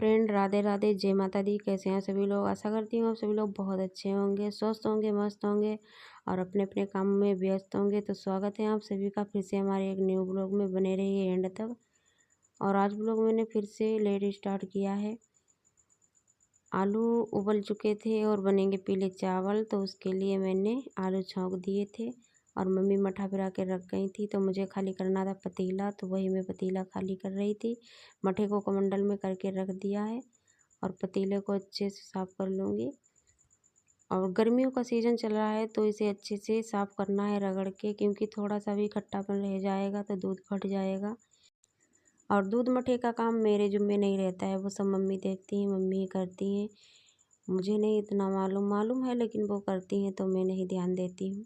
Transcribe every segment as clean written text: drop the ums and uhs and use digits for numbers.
Friend, Radhe Radhe, जय माता दी। कैसे हैं सभी लोग? आशा करती हूँ आप सभी लोग बहुत अच्छे होंगे, स्वस्थ होंगे, मस्त होंगे और अपने अपने काम में व्यस्त होंगे। तो स्वागत है आप सभी का फिर से हमारे एक न्यू ब्लॉग में। बने रहिए एंड तक। और आज ब्लॉग मैंने फिर से लेट स्टार्ट किया है। आलू उबल चुके थे और बनेंगे पीले चावल, तो उसके लिए मैंने आलू छौंक दिए थे और मम्मी मठा भिरा के रख गई थी। तो मुझे खाली करना था पतीला, तो वही मैं पतीला खाली कर रही थी। मठे को कमंडल में करके रख दिया है और पतीले को अच्छे से साफ़ कर लूँगी। और गर्मियों का सीज़न चल रहा है तो इसे अच्छे से साफ़ करना है रगड़ के, क्योंकि थोड़ा सा भी खट्टापन रह जाएगा तो दूध फट जाएगा। और दूध मठे का काम मेरे ज़िम्मे नहीं रहता है, वो सब मम्मी देखती हैं, मम्मी ही करती हैं। मुझे नहीं इतना मालूम है, लेकिन वो करती हैं तो मैं नहीं ध्यान देती हूँ।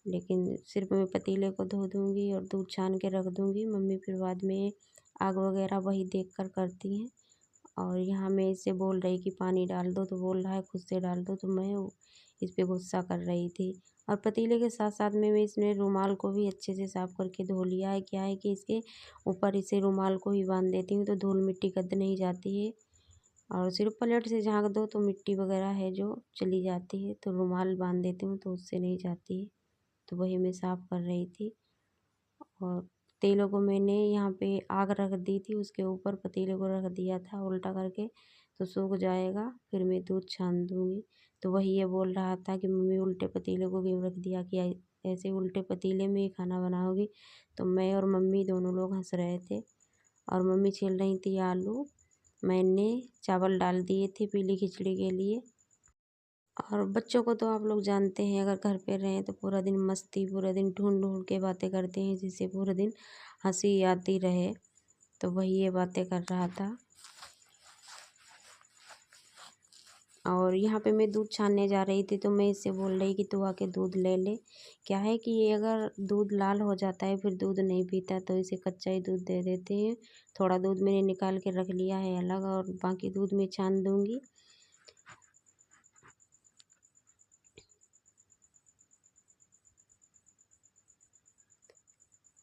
लेकिन सिर्फ मैं पतीले को धो दूँगी और दूध छान के रख दूँगी। मम्मी फिर बाद में आग वगैरह वही देख कर करती हैं। और यहाँ मैं इससे बोल रही कि पानी डाल दो, तो बोल रहा है खुद से डाल दो, तो मैं इस पे गुस्सा कर रही थी। और पतीले के साथ साथ में मैं इसमें रुमाल को भी अच्छे से साफ़ करके धो लिया है। क्या है कि इसके ऊपर इसे रुमाल को ही बांध देती हूँ तो धूल मिट्टी गंद नहीं जाती है। और सिर्फ प्लेट से झाँक दो तो मिट्टी वगैरह है जो चली जाती है, तो रुमाल बांध देती हूँ तो उससे नहीं जाती है। तो वही मैं साफ़ कर रही थी। और तेलों को मैंने यहाँ पे आग रख दी थी, उसके ऊपर पतीले को रख दिया था उल्टा करके, तो सूख जाएगा। फिर मैं दूध छान दूँगी। तो वही ये बोल रहा था कि मम्मी उल्टे पतीले को क्यों रख दिया, कि ऐसे उल्टे पतीले में ही खाना बनाओगी। तो मैं और मम्मी दोनों लोग हंस रहे थे। और मम्मी छील रही थी आलू, मैंने चावल डाल दिए थे पीली खिचड़ी के लिए। और बच्चों को तो आप लोग जानते हैं, अगर घर पे रहें तो पूरा दिन मस्ती, पूरा दिन ढूंढ ढूंढ के बातें करते हैं, जिससे पूरा दिन हंसी आती रहे। तो वही ये बातें कर रहा था। और यहाँ पे मैं दूध छानने जा रही थी तो मैं इससे बोल रही कि तू आके दूध ले ले। क्या है कि ये अगर दूध लाल हो जाता है फिर दूध नहीं पीता, तो इसे कच्चा ही दूध दे देते हैं। थोड़ा दूध मैंने निकाल के रख लिया है अलग, और बाकी दूध मैं छान दूँगी।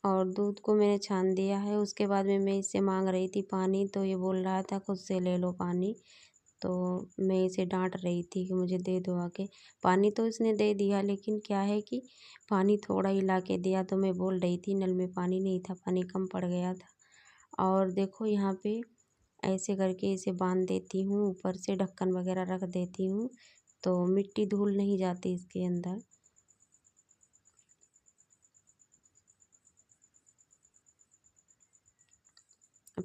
और दूध को मैंने छान दिया है। उसके बाद में मैं इससे मांग रही थी पानी, तो ये बोल रहा था खुद से ले लो पानी। तो मैं इसे डांट रही थी कि मुझे दे दो आके पानी। तो इसने दे दिया, लेकिन क्या है कि पानी थोड़ा ही ला के दिया। तो मैं बोल रही थी नल में पानी नहीं था, पानी कम पड़ गया था। और देखो यहाँ पे ऐसे करके इसे बांध देती हूँ, ऊपर से ढक्कन वगैरह रख देती हूँ तो मिट्टी धूल नहीं जाती इसके अंदर।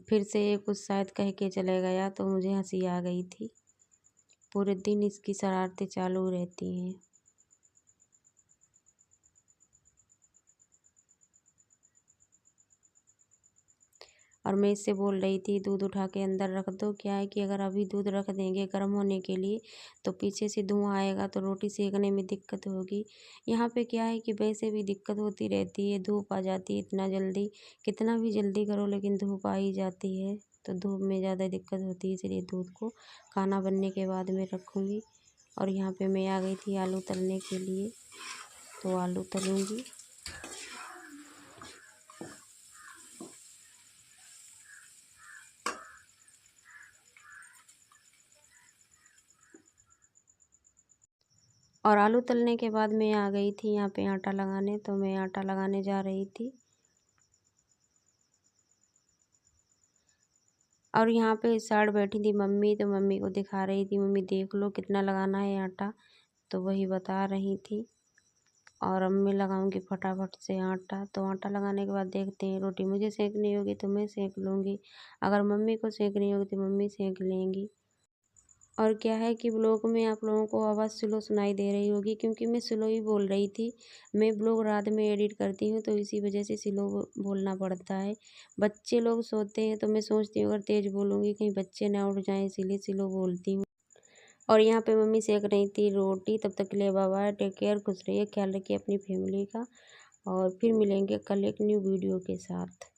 फिर से ये कुछ शायद कह के चले गया तो मुझे हंसी आ गई थी। पूरे दिन इसकी शरारतें चालू रहती हैं। और मैं इससे बोल रही थी दूध उठा के अंदर रख दो। क्या है कि अगर अभी दूध रख देंगे गर्म होने के लिए तो पीछे से धुआं आएगा तो रोटी सेकने में दिक्कत होगी। यहाँ पे क्या है कि वैसे भी दिक्कत होती रहती है, धूप आ जाती है इतना जल्दी। कितना भी जल्दी करो लेकिन धूप आ ही जाती है, तो धूप में ज़्यादा दिक्कत होती है। इसलिए दूध को खाना बनने के बाद में रखूँगी। और यहाँ पे मैं आ गई थी आलू तलने के लिए, तो आलू तलूँगी। और आलू तलने के बाद मैं आ गई थी यहाँ पे आटा लगाने, तो मैं आटा लगाने जा रही थी। और यहाँ पे इस साइड बैठी थी मम्मी, तो मम्मी को दिखा रही थी, मम्मी देख लो कितना लगाना है आटा, तो वही बता रही थी। और अब मैं लगाऊंगी फटाफट से आटा। तो आटा लगाने के बाद देखते हैं, रोटी मुझे सेकनी होगी तो मैं सेक लूँगी, अगर मम्मी को सेकनी होगी तो मम्मी सेक लेंगी। और क्या है कि ब्लॉग में आप लोगों को आवाज़ स्लो सुनाई दे रही होगी, क्योंकि मैं स्लो ही बोल रही थी। मैं ब्लॉग रात में एडिट करती हूँ तो इसी वजह से स्लो बोलना पड़ता है। बच्चे लोग सोते हैं तो मैं सोचती हूँ अगर तेज़ बोलूँगी कहीं बच्चे ना उठ जाएँ, इसीलिए स्लो बोलती हूँ। और यहाँ पे मम्मी सेक रही थी रोटी। तब तक के लिए बाय बाय, टेक केयर, खुश रहिए, ख्याल रखिए अपनी फैमिली का। और फिर मिलेंगे कल एक न्यू वीडियो के साथ।